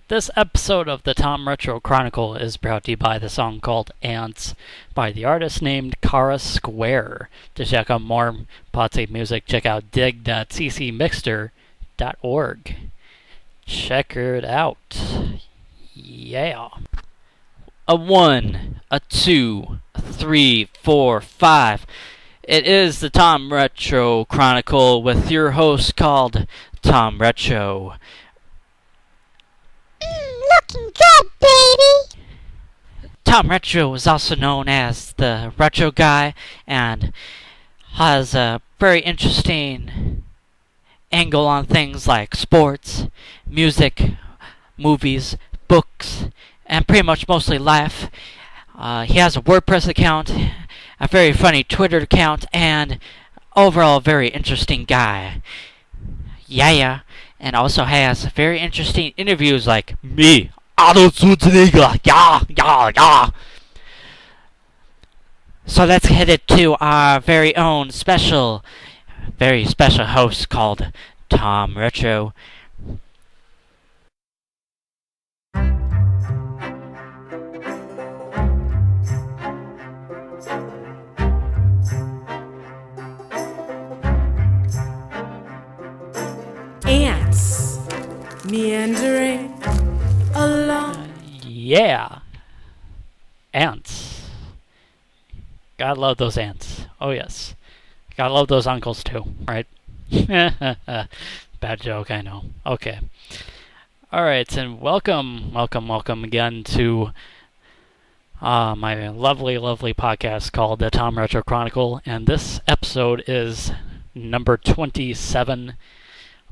This episode of the Tom Retro Chronicle is brought to you by the song called Ants by the artist named Kara Square. To check out more Podsafe music, check out dig.ccmixter.org. Check it out. Yeah. A 1, a 2, a 3, 4, 5. It is the Tom Retro Chronicle with your host called Tom Retro. Looking good, baby! Tom Retro is also known as the Retro Guy and has a very interesting angle on things like sports, music, movies, books, and pretty much mostly life. He has a WordPress account, a very funny Twitter account, and overall a very interesting guy. Yeah. And also has very interesting interviews like me, Arnold Schwarzenegger, yeah. So let's head it to our very own very special host called Tom Retro. Ants meandering along. Yeah. Ants. Gotta love those ants. Oh, yes. Gotta love those uncles, too, right? Bad joke, I know. Okay. Alright, and welcome again to my lovely podcast called the Tom Retro Chronicle. And this episode is number 27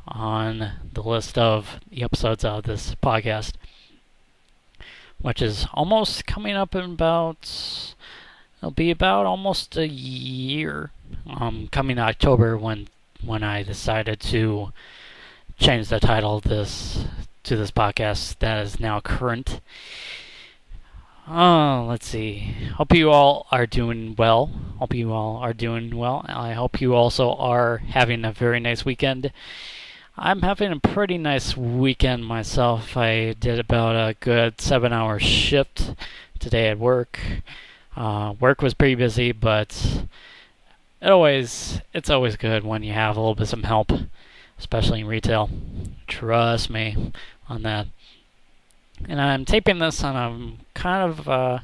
on the list of the episodes of this podcast, which is almost coming up in it'll be about almost a year, coming October when I decided to change the title of this podcast that is now current. Let's see. Hope you all are doing well. I hope you also are having a very nice weekend. I'm having a pretty nice weekend myself. I did about a good 7-hour shift today at work. Work was pretty busy, but it's always good when you have a little bit of some help, especially in retail. Trust me on that. And I'm taping this on a kind of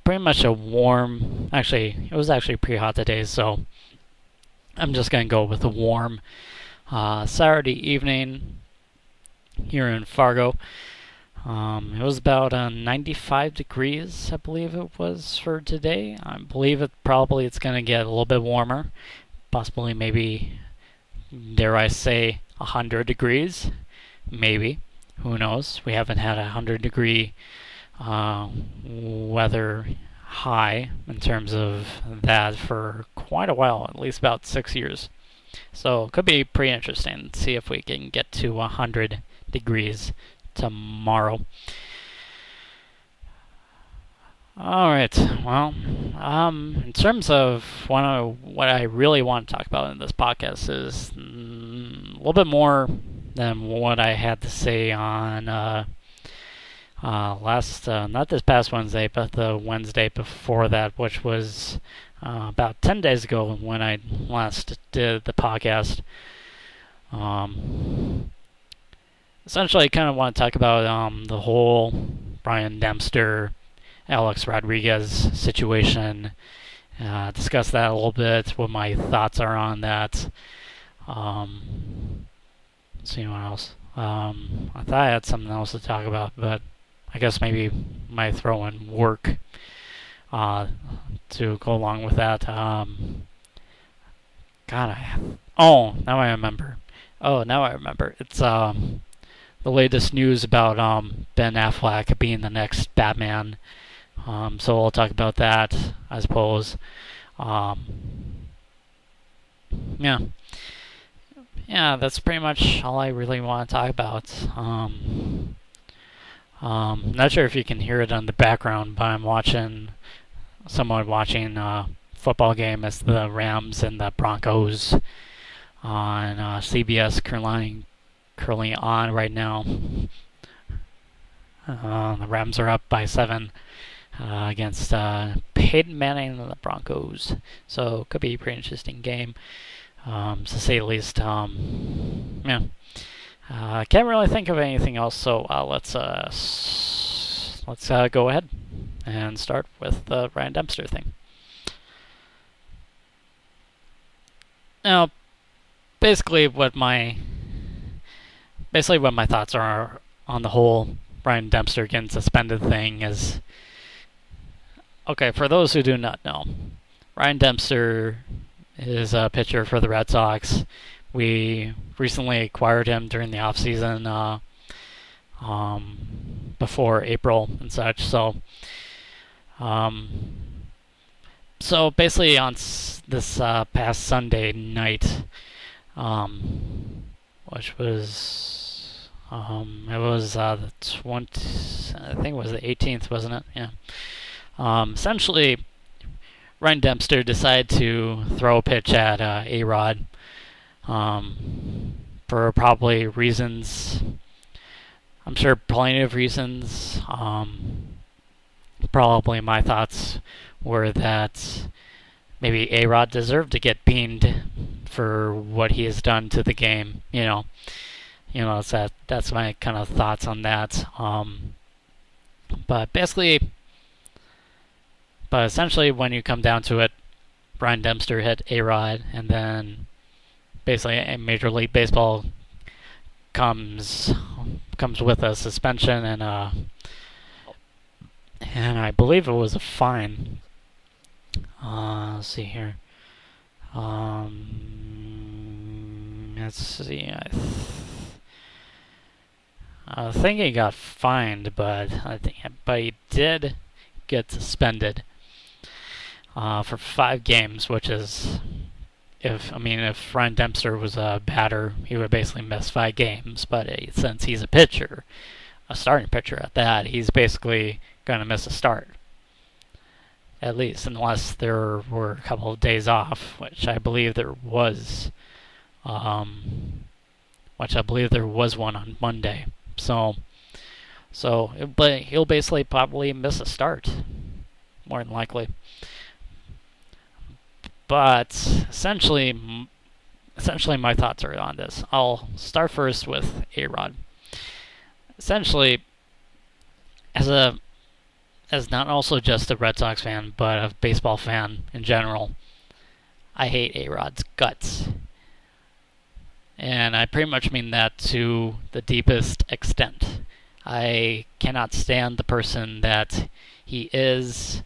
pretty much a warm. Actually, it was actually pretty hot today, so I'm just gonna go with a warm Saturday evening here in Fargo. It was about 95 degrees, I believe it was, for today. I believe it's going to get a little bit warmer, possibly maybe, dare I say, 100 degrees, maybe. Who knows? We haven't had 100-degree weather high in terms of that for quite a while, at least about 6 years. So it could be pretty interesting to see if we can get to 100 degrees tomorrow. Alright, well, in terms of what I really want to talk about in this podcast is a little bit more than what I had to say on not this past Wednesday, but the Wednesday before that, which was about 10 days ago when I last did the podcast. Essentially, I kind of want to talk about the whole Brian Dempster, Alex Rodriguez situation. Discuss that a little bit, what my thoughts are on that. Let's see what else. I thought I had something else to talk about, but I guess maybe might throw in work to go along with that. Now I remember. It's the latest news about Ben Affleck being the next Batman. So we'll talk about that, I suppose. Yeah, that's pretty much all I really want to talk about. Not sure if you can hear it on the background, but I'm watching a football game. It's the Rams and the Broncos on CBS currently on right now. The Rams are up by 7 against Peyton Manning and the Broncos. So could be a pretty interesting game, to say the least. Yeah. Can't really think of anything else, so let's go ahead and start with the Ryan Dempster thing. Now, basically what my thoughts are on the whole Ryan Dempster getting suspended thing is, okay, for those who do not know, Ryan Dempster is a pitcher for the Red Sox. We recently acquired him during the offseason, before April and such. So basically on this past Sunday night, which was it was the 20, I think it was the 18th, wasn't it? Yeah. Essentially, Ryan Dempster decided to throw a pitch at A-Rod, for probably reasons. I'm sure plenty of reasons. Probably my thoughts were that maybe A-Rod deserved to get beaned for what he has done to the game. That's my kind of thoughts on that. But essentially, when you come down to it, Brian Dempster hit A-Rod, and then basically Major League Baseball comes with a suspension and I believe it was a fine. Let's see here. Let's see. I think he got fined, but he did get suspended for 5 games, which is, if Ryan Dempster was a batter, he would basically miss 5 games. But since he's a pitcher, a starting pitcher at that, he's basically going to miss a start, at least, unless there were a couple of days off, which I believe there was. Which I believe there was one on Monday. But he'll basically probably miss a start, more than likely. But essentially my thoughts are on this. I'll start first with A-Rod. Essentially, as not also just a Red Sox fan, but a baseball fan in general, I hate A-Rod's guts. And I pretty much mean that to the deepest extent. I cannot stand the person that he is,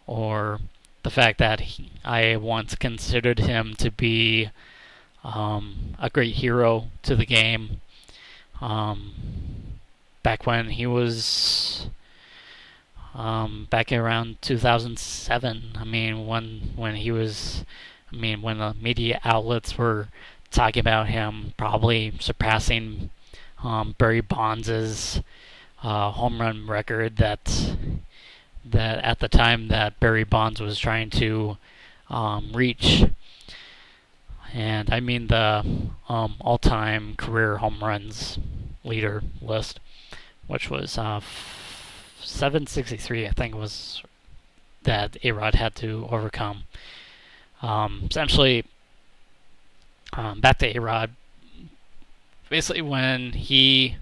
or the fact that I once considered him to be a great hero to the game. Back when he was back around 2007. When the media outlets were talking about him probably surpassing Barry Bonds' home run record that at the time that Barry Bonds was trying to reach. And I mean the all-time career home runs leader list, which was 763, I think it was, that A-Rod had to overcome. Essentially, back to A-Rod. Basically, when he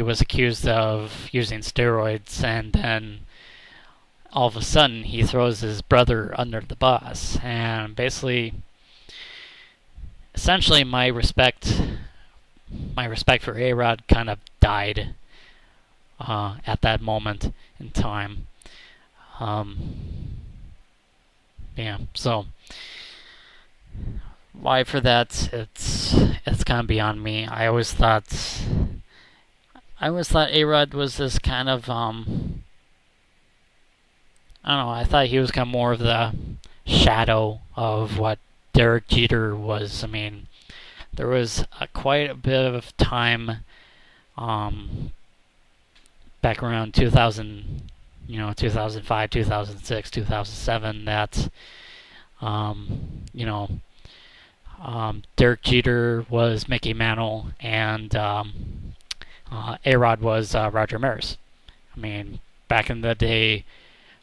was accused of using steroids, and then all of a sudden he throws his brother under the bus, and essentially my respect for A-Rod kind of died at that moment in time. So why for that? It's kind of beyond me. I always thought A-Rod was this kind of I don't know. I thought he was kind of more of the shadow of what Derek Jeter was. There was quite a bit of time back around 2000, 2005, 2006, 2007 that Derek Jeter was Mickey Mantle, and A-Rod was Roger Maris. I mean, back in the day,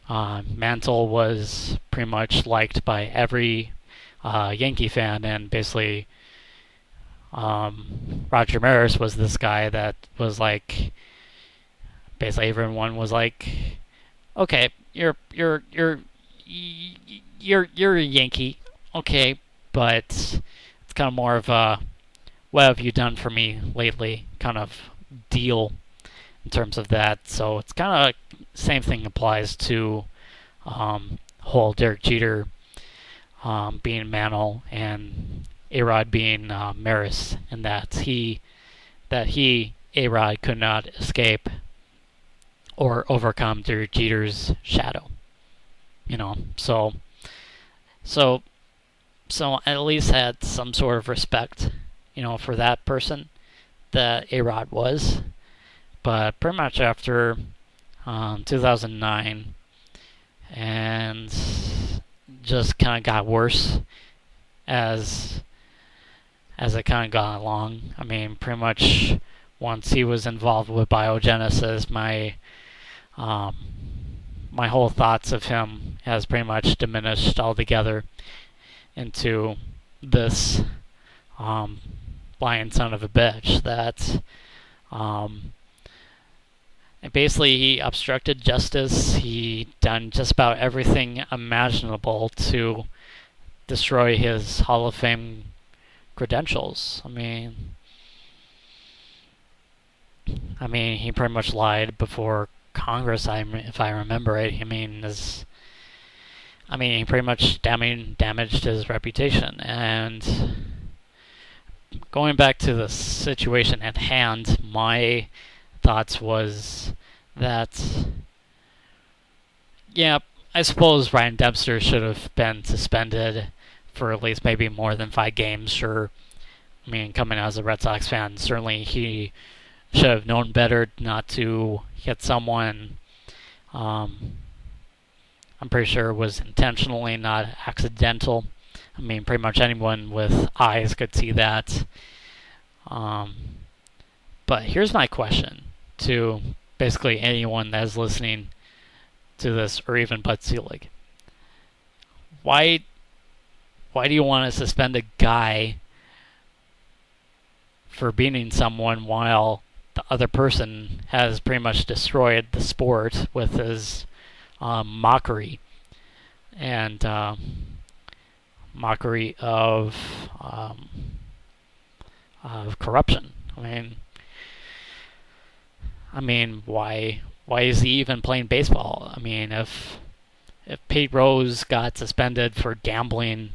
Mantle was pretty much liked by every Yankee fan, and basically Roger Maris was this guy that was like, basically everyone was like, okay, you're a Yankee, okay, but it's kind of more of a what have you done for me lately kind of deal in terms of that. So it's kind of same thing applies to whole Derek Jeter being Mantle and A-Rod being Maris, and that A-Rod could not escape or overcome Derek Jeter's shadow. So I at least had some sort of respect, for that person that A-Rod was. But pretty much after 2009, and just kind of got worse as it kind of got along. I mean, pretty much once he was involved with biogenesis, my whole thoughts of him has pretty much diminished altogether into this lying son of a bitch that basically he obstructed justice. He done just about everything imaginable to destroy his Hall of Fame credentials. I mean, he pretty much lied before Congress, if I remember right. He pretty much damaged his reputation. And going back to the situation at hand, my thoughts was that, yeah, I suppose Ryan Dempster should have been suspended for at least maybe more than 5 games. Sure, coming out as a Red Sox fan, certainly he should have known better not to hit someone. I'm pretty sure it was intentionally, not accidental. Pretty much anyone with eyes could see that. But here's my question to basically anyone that is listening to this, or even Bud Selig. Why do you want to suspend a guy for beating someone while the other person has pretty much destroyed the sport with his mockery and mockery of corruption? Why is he even playing baseball? If Pete Rose got suspended for gambling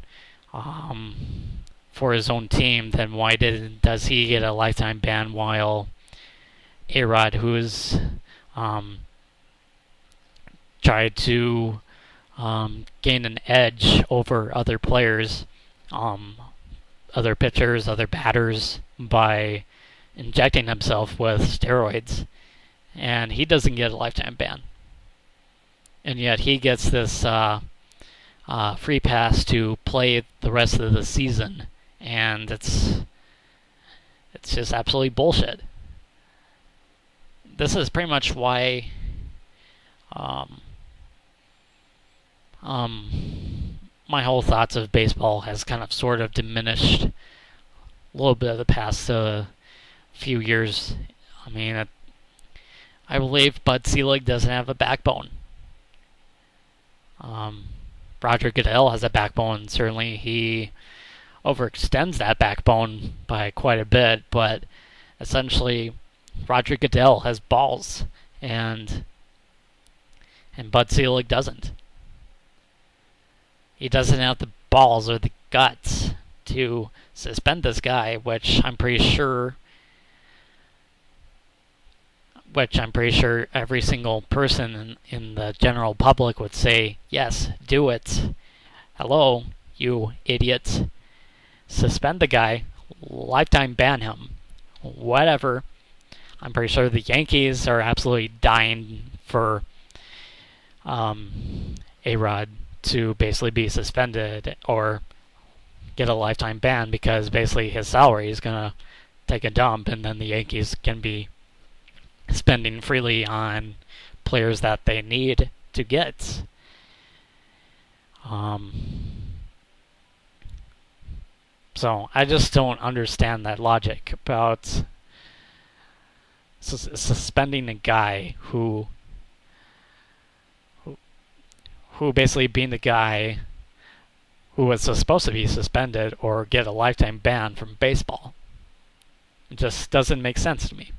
for his own team, then why does he get a lifetime ban while A-Rod, who's tried to gain an edge over other players, other pitchers, other batters, by injecting himself with steroids, and he doesn't get a lifetime ban, and yet he gets this free pass to play the rest of the season, and it's just absolutely bullshit. This is pretty much why my whole thoughts of baseball has kind of sort of diminished a little bit of the past few years. I believe Bud Selig doesn't have a backbone. Roger Goodell has a backbone. Certainly he overextends that backbone by quite a bit, but essentially Roger Goodell has balls, and Bud Selig doesn't. He doesn't have the balls or the guts to suspend this guy, which I'm pretty sure every single person in the general public would say, yes, do it. Hello, you idiots. Suspend the guy, lifetime ban him, whatever. I'm pretty sure the Yankees are absolutely dying for A-Rod to basically be suspended or get a lifetime ban, because basically his salary is going to take a dump, and then the Yankees can be spending freely on players that they need to get. So I just don't understand that logic about suspending a guy who basically being the guy who was supposed to be suspended or get a lifetime ban from baseball. It just doesn't make sense to me.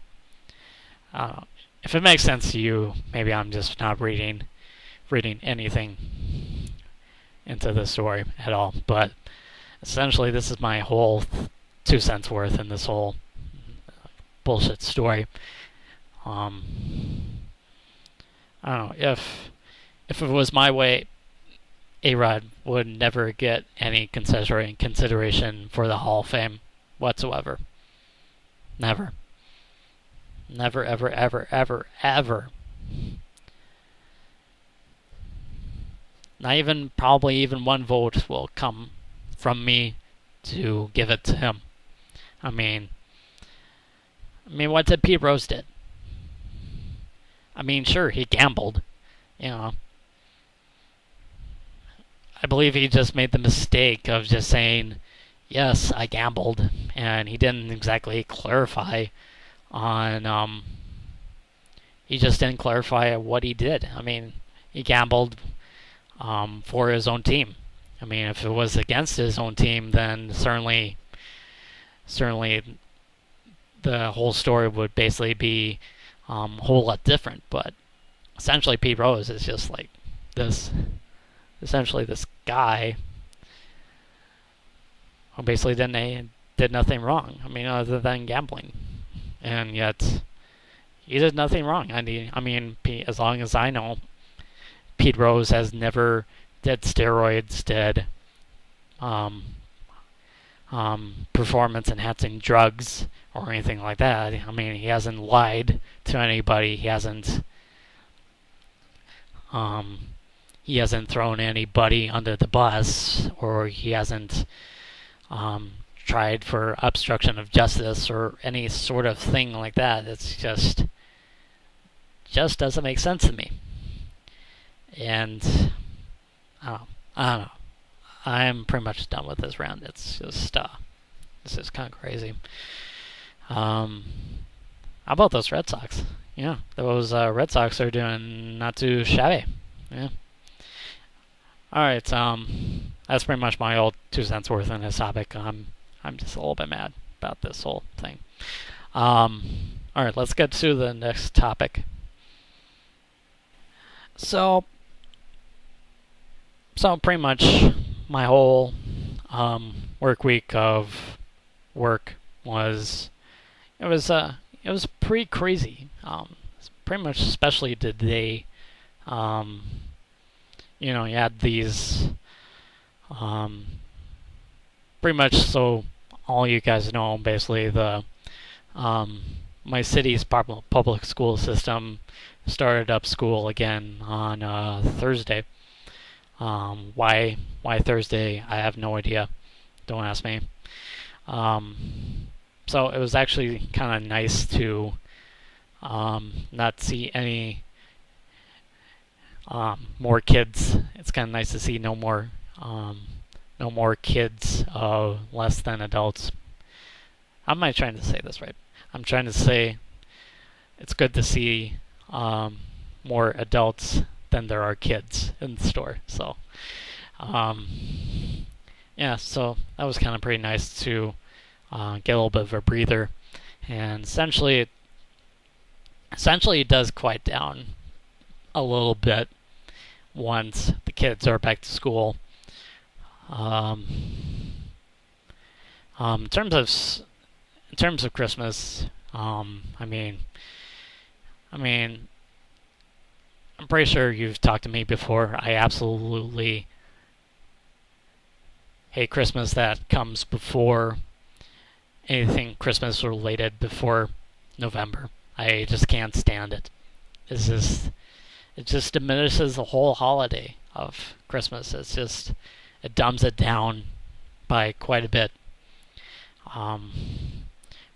If it makes sense to you, maybe I'm just not reading anything into the story at all. But essentially, this is my whole 2 cents worth in this whole bullshit story. I don't know, if it was my way, A-Rod would never get any consideration for the Hall of Fame whatsoever. Never. Never, ever, ever, ever, ever. Not even, probably even 1 vote will come from me to give it to him. I mean, what did Pete Rose did? I mean, sure, he gambled, you know. I believe he just made the mistake of just saying, yes, I gambled, and he didn't exactly clarify on, he just didn't clarify what he did. I mean, he gambled for his own team. I mean, if it was against his own team, then certainly the whole story would basically be a whole lot different. But essentially, Pete Rose is just like this guy who basically did nothing wrong. I mean, other than gambling, and yet he did nothing wrong. I mean, as long as I know, Pete Rose has never did steroids, did performance-enhancing drugs or anything like that. I mean, he hasn't lied to anybody. He hasn't thrown anybody under the bus, or he hasn't tried for obstruction of justice or any sort of thing like that. It's just doesn't make sense to me. And I don't know. I'm pretty much done with this round. It's just kind of crazy. How about those Red Sox? Yeah, those Red Sox are doing not too shabby. Yeah. All right. That's pretty much my old 2 cents worth in this topic. I'm just a little bit mad about this whole thing. All right, let's get to the next topic. So pretty much my whole work week of work was pretty crazy. Pretty much, especially today. You had these pretty much, so all you guys know, basically the my city's public school system started up school again on Thursday. Why Thursday? I have no idea. Don't ask me. So it was actually kind of nice to not see any more kids. It's kind of nice to see no more kids, less than adults. How am I trying to say this right? I'm trying to say it's good to see more adults than there are kids in the store. So, yeah, so that was kind of pretty nice to get a little bit of a breather. And essentially it does quiet down a little bit once the kids are back to school. In terms of Christmas, I mean, I'm pretty sure you've talked to me before. I absolutely hate Christmas that comes before anything Christmas related before November. I just can't stand it. It just diminishes the whole holiday of Christmas. It dumbs it down by quite a bit.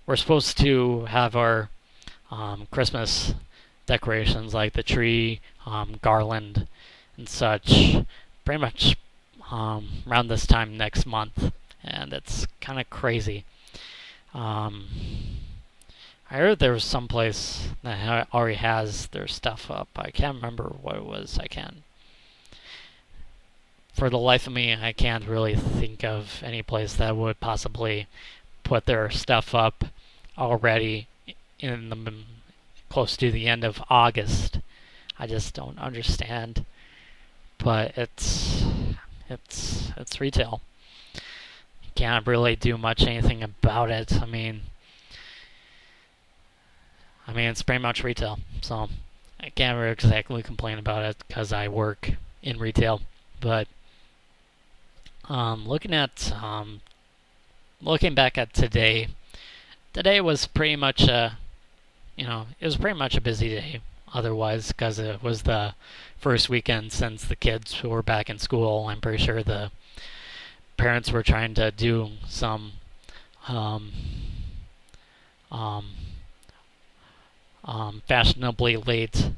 We're supposed to have our Christmas decorations like the tree, garland, and such, pretty much around this time next month, and it's kind of crazy. Um, I heard there was some place that already has their stuff up. I can't remember what it was. For the life of me, I can't really think of any place that would possibly put their stuff up already in the close to the end of August. I just don't understand. But it's retail. You can't really do anything about it. I mean, it's pretty much retail, so I can't really exactly complain about it because I work in retail. But looking back at today was pretty much it was pretty much a busy day. Otherwise, because it was the first weekend since the kids were back in school, I'm pretty sure the parents were trying to do some fashionably late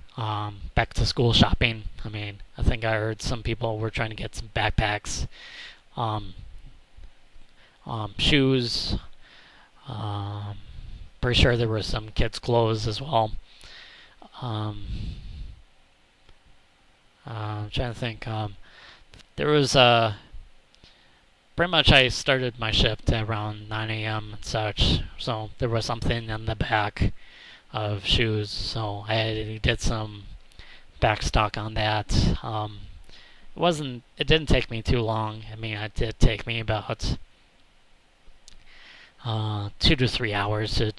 back to school shopping. I mean, I think I heard some people were trying to get some backpacks, shoes. Pretty sure there were some kids' clothes as well. I'm trying to think. There was pretty much I started my shift at around 9 a.m. and such, so there was something in the back of shoes, so I did some back stock on that. It didn't take me too long. I mean, it did take me about 2 to 3 hours to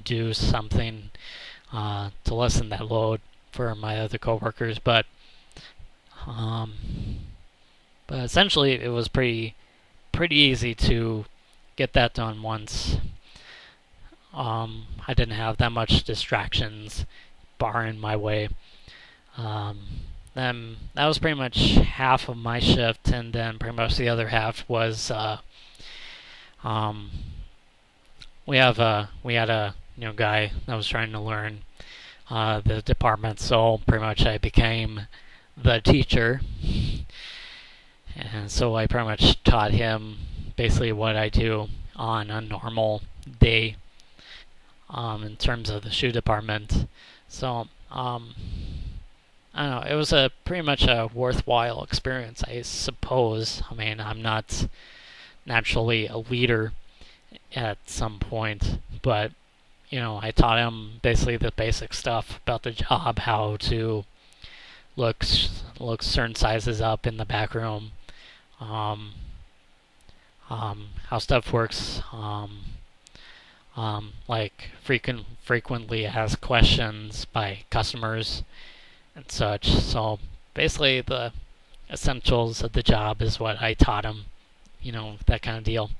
do something to lessen that load for my other coworkers, but essentially it was pretty easy to get that done once. I didn't have that much distractions barring my way. Then that was pretty much half of my shift, and then pretty much the other half was we had a guy that was trying to learn the department, so pretty much I became the teacher, and so I pretty much taught him basically what I do on a normal day in terms of the shoe department. So I don't know, it was pretty much a worthwhile experience, I suppose. I mean, I'm not naturally a leader at some point, but I taught him basically the basic stuff about the job, how to look certain sizes up in the back room, how stuff works, like frequently asked questions by customers and such. So basically the essentials of the job is what I taught him, that kind of deal.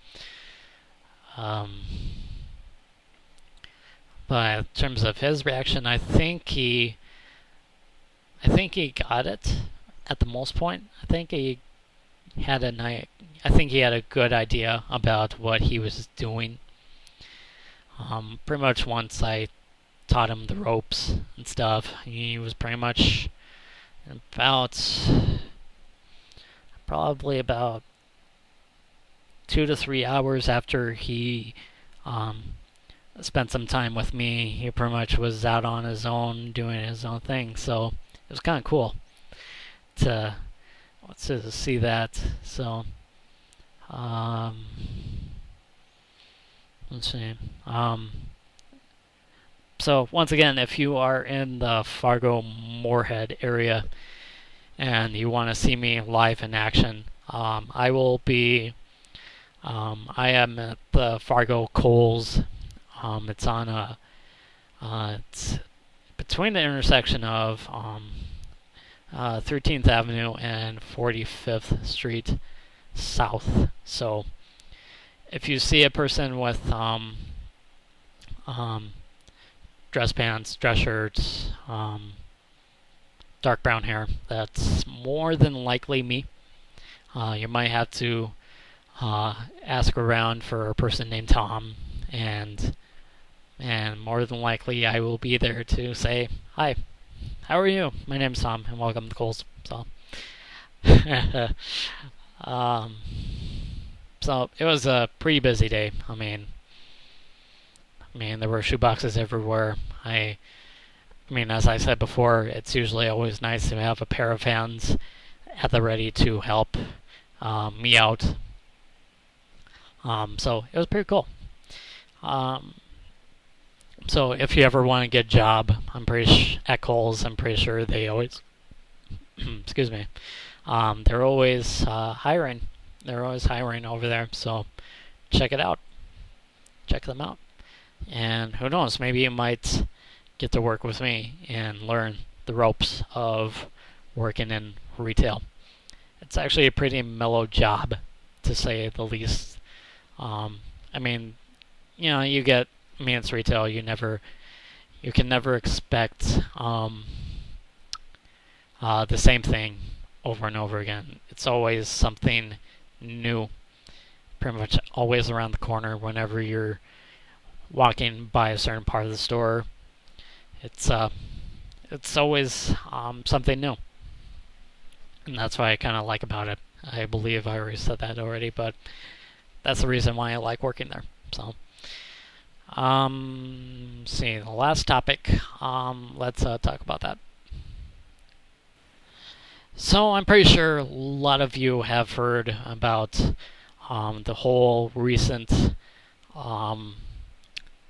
But in terms of his reaction, I think he got it at the most point. I think he had a good idea about what he was doing. Pretty much once I taught him the ropes and stuff, he was pretty much probably about 2 to 3 hours after he spent some time with me. He pretty much was out on his own doing his own thing, so it was kind of cool to see that. So let's see. So once again, if you are in the Fargo-Moorhead area and you want to see me live in action, I will be. I am at the Fargo Coles. It's on it's between the intersection of 13th Avenue and 45th Street South. So if you see a person with dress pants, dress shirts, dark brown hair, that's more than likely me. You might have to ask around for a person named Tom, and and more than likely I will be there to say, "Hi, how are you? My name's Tom, and welcome to Coles." So, um, so it was a pretty busy day. I mean, there were shoeboxes everywhere. I mean, as I said before, it's usually always nice to have a pair of hands at the ready to help me out. So it was pretty cool. Um, so if you ever want to get a job, at Kohl's, I'm pretty sure they always, excuse me, they're always hiring. They're always hiring over there. So check it out. Check them out. And who knows, maybe you might get to work with me and learn the ropes of working in retail. It's actually a pretty mellow job, to say the least. I mean, it's retail. You can never expect the same thing over and over again. It's always something new, pretty much always around the corner whenever you're walking by a certain part of the store. It's always something new, and that's what I kind of like about it. I believe I already said that already, but that's the reason why I like working there. So, see, the last topic. Let's talk about that. So I'm pretty sure a lot of you have heard about the whole recent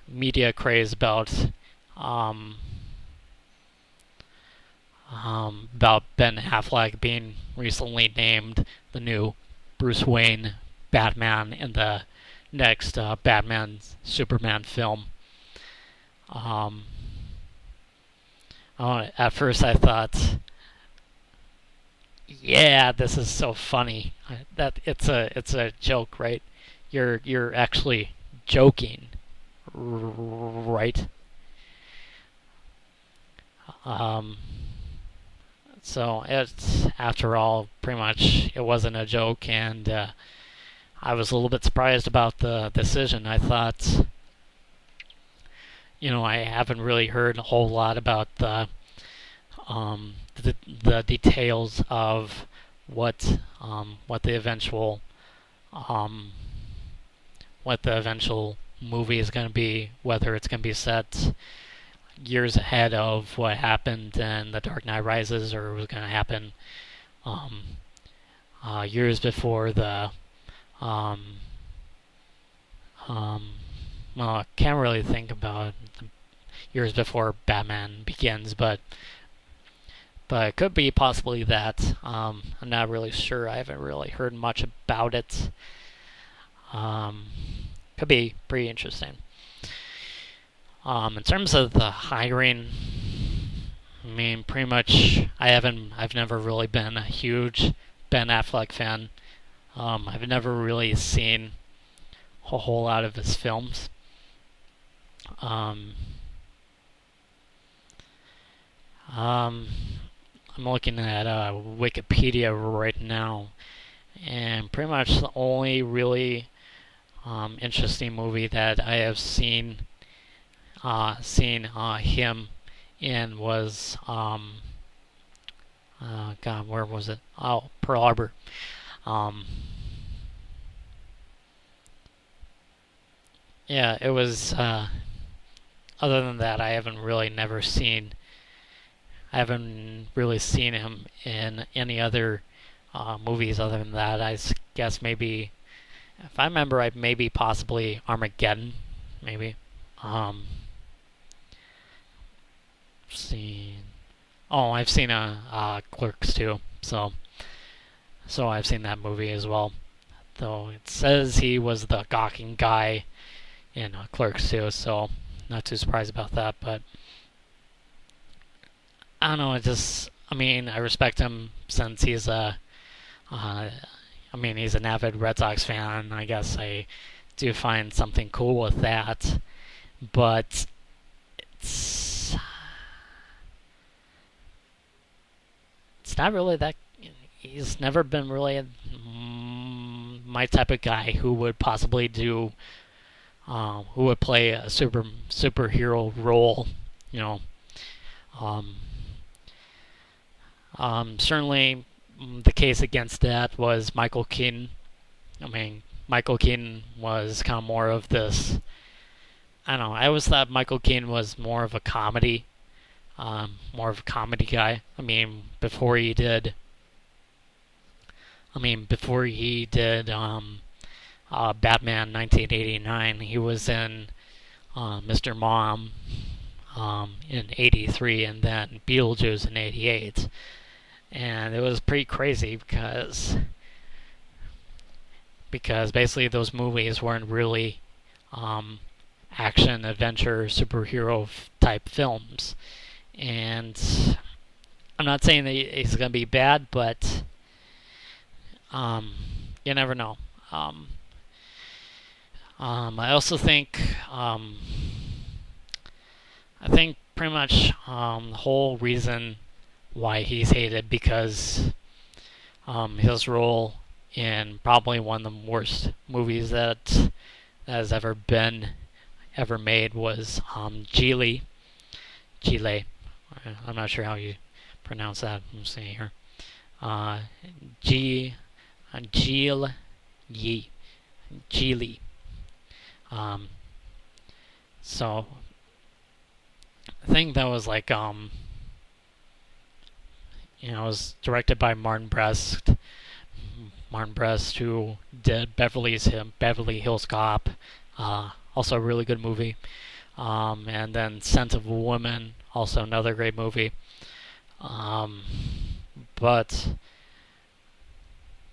media craze about Ben Affleck being recently named the new Bruce Wayne Batman in the next Batman Superman film. At first I thought, yeah, this is so funny. That it's a joke, right? You're actually joking, right? So it's, after all, pretty much it wasn't a joke, and I was a little bit surprised about the decision. I thought, I haven't really heard a whole lot about the details of what the eventual movie is going to be, whether it's going to be set years ahead of what happened in The Dark Knight Rises, or it was going to happen years before the well, I can't really think about years before Batman Begins, but it could be possibly that. I'm not really sure. I haven't really heard much about it. Could be pretty interesting. In terms of the hiring, I mean, pretty much, I've never really been a huge Ben Affleck fan. I've never really seen a whole lot of his films. I'm looking at Wikipedia right now, and pretty much the only really interesting movie that I have seen him in was God, where was it? Oh, Pearl Harbor. Yeah, it was. Other than that, I haven't really seen him in any other movies. Other than that, guess maybe, if I remember right, maybe possibly Armageddon, maybe. I've seen Clerks too, so I've seen that movie as well. Though it says he was the gawking guy in Clerks too, so not too surprised about that. But I don't know. I respect him since he's he's an avid Red Sox fan. I guess I do find something cool with that, but it's not really that. He's never been really my type of guy who would possibly do who would play a superhero role. You know, um, certainly the case against that was Michael Keaton. I mean, Michael Keaton was kind of more of this. I don't know. I always thought Michael Keaton was more of a comedy, guy. I mean, before he did Batman 1989, he was in Mr. Mom in '83, and then Beetlejuice in '88, and it was pretty crazy because basically those movies weren't really action, adventure, superhero type films. And I'm not saying that he's going to be bad, but you never know. I also think pretty much the whole reason why he's hated because his role in probably one of the worst movies that has ever made was Geely. I'm not sure how you pronounce that. I'm seeing here. Geely. So I think that was like it was directed by Martin Brest, who did Beverly Hills Cop, also a really good movie, and then Scent of a Woman, also another great movie. But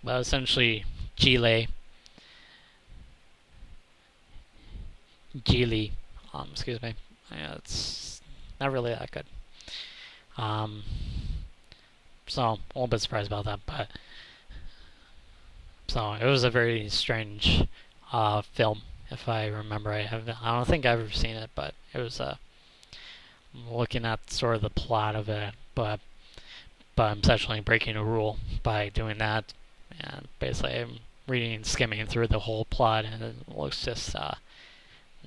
essentially, Geely, excuse me, yeah, it's not really that good. So a little bit surprised about that, but so it was a very strange film, if I remember. I don't think I've ever seen it, but it was looking at sort of the plot of it, but I'm essentially breaking a rule by doing that, and basically I'm skimming through the whole plot, and it looks just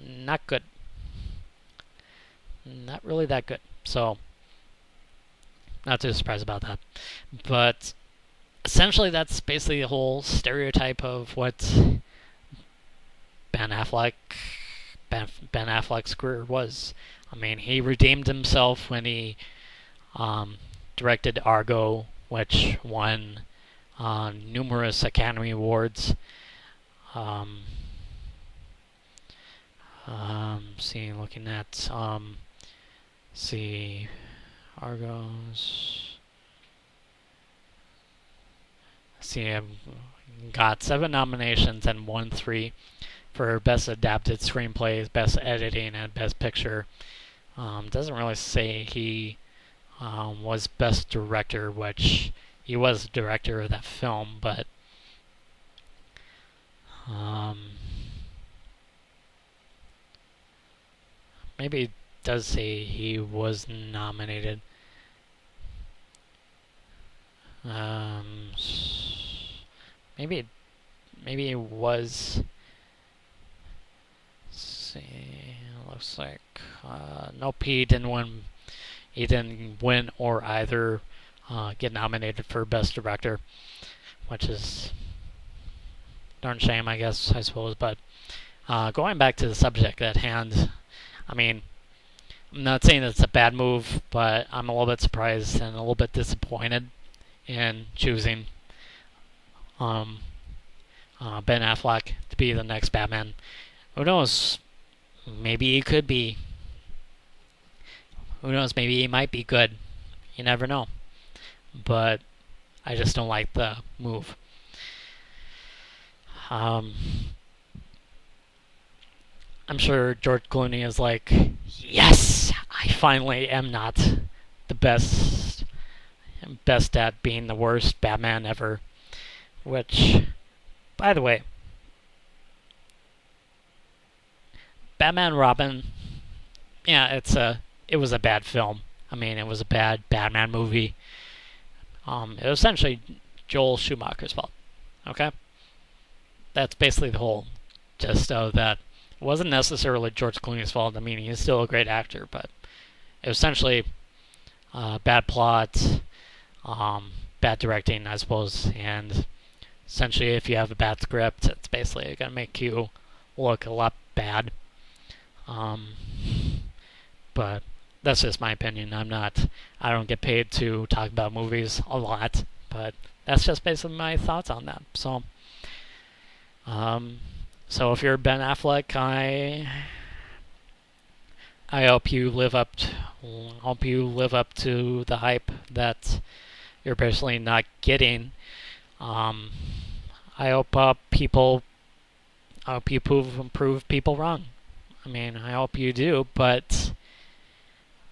not good, not really that good. So not too surprised about that, but essentially that's basically the whole stereotype of what Ben Affleck's career was. I mean, he redeemed himself when he directed Argo, which won numerous Academy Awards. Looking at Argos. I've got 7 nominations and won 3 for Best Adapted Screenplays, Best Editing, and Best Picture. Doesn't really say he was Best Director, which he was the director of that film, but maybe it does say he was nominated. Maybe it was. Let's see, looks like nope, he didn't win. He didn't win or either get nominated for Best Director, which is darn shame, I suppose. But going back to the subject at hand, I mean, I'm not saying it's a bad move, but I'm a little bit surprised and a little bit disappointed in choosing Ben Affleck to be the next Batman. Who knows? Maybe he could be. Who knows? Maybe he might be good. You never know. But I just don't like the move. I'm sure George Clooney is like, yes, I finally am not the best at being the worst Batman ever. Which, by the way, Batman Robin, yeah, it was a bad film. I mean, it was a bad Batman movie. It was essentially Joel Schumacher's fault. Okay? That's basically the whole gist of that wasn't necessarily George Clooney's fault. I mean, he's still a great actor, but it was essentially bad plot, bad directing, I suppose, and essentially if you have a bad script, it's basically going to make you look a lot bad. But that's just my opinion. I don't get paid to talk about movies a lot, but that's just basically my thoughts on that. So if you're Ben Affleck, I hope you live up to the hype that you're basically not getting. I hope you prove people wrong. I mean, I hope you do, but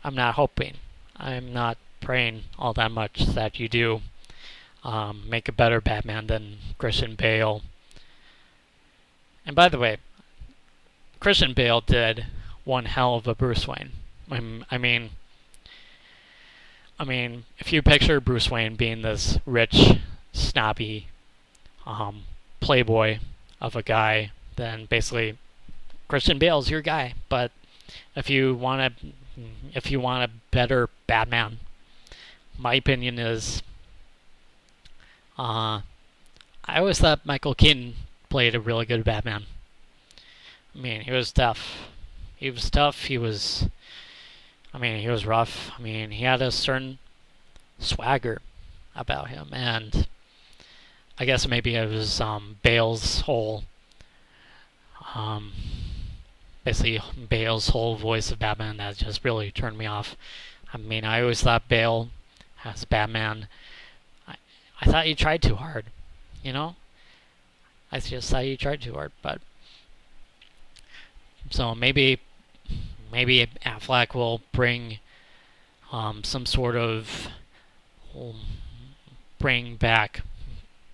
I'm not hoping. I'm not praying all that much that you do make a better Batman than Christian Bale. And by the way, Christian Bale did one hell of a Bruce Wayne. I mean, if you picture Bruce Wayne being this rich, snobby, playboy of a guy, then basically Christian Bale's your guy. But if you want a better Batman, my opinion is, I always thought Michael Keaton played a really good Batman. I mean, he was tough. He was rough. I mean, he had a certain swagger about him, and I guess maybe it was Bale's whole, basically Bale's whole voice of Batman that just really turned me off. I mean, I always thought Bale as Batman, I thought he tried too hard, you know? I just thought he tried too hard, but so maybe Affleck will bring some sort of bring back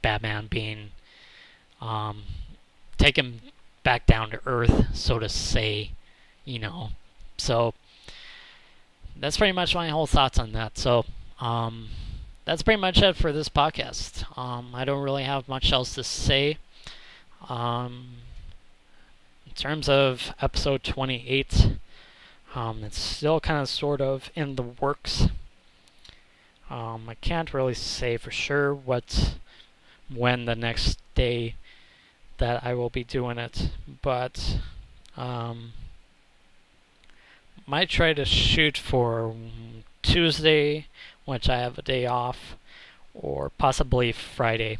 Batman being take him back down to earth, so to say, you know. So that's pretty much my whole thoughts on that. So that's pretty much it for this podcast. I don't really have much else to say. In terms of episode 28, it's still kind of sort of in the works. I can't really say for sure when the next day that I will be doing it, but might try to shoot for Tuesday, which I have a day off, or possibly Friday.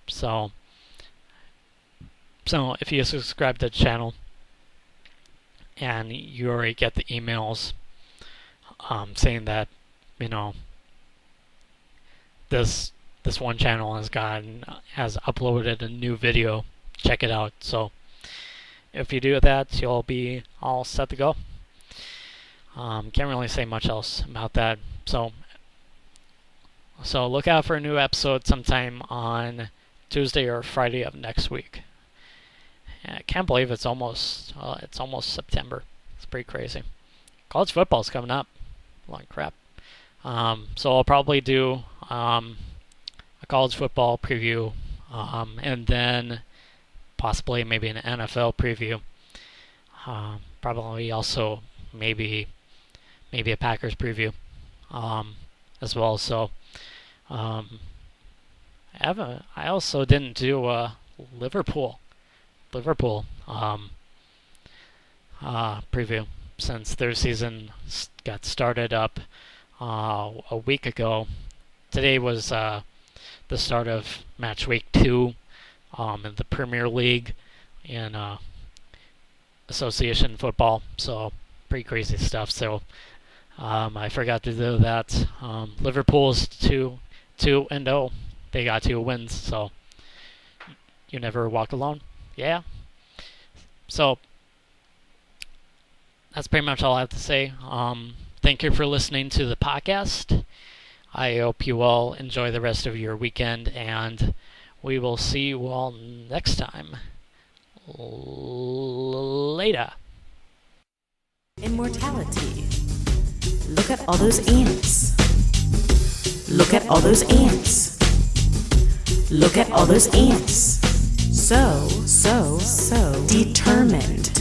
So if you subscribe to the channel and you already get the emails saying that, you know, this one channel has uploaded a new video, check it out. So if you do that, you'll be all set to go. Can't really say much else about that. So look out for a new episode sometime on Tuesday or Friday of next week. I can't believe it's almost September. It's pretty crazy. College football's coming up. Like crap. So I'll probably do a college football preview, and then possibly maybe an NFL preview. Probably also maybe a Packers preview as well. So I also didn't do a Liverpool preview since their season got started up a week ago. Today was the start of match week 2 in the Premier League in association football. So pretty crazy stuff. So I forgot to do that. Liverpool's 2-0. They got 2 wins. So you never walk alone. Yeah. So that's pretty much all I have to say. Thank you for listening to the podcast. I hope you all enjoy the rest of your weekend, and we will see you all next time. Later. Immortality. Look at all those ants. Look at all those ants. Look at all those ants. So determined.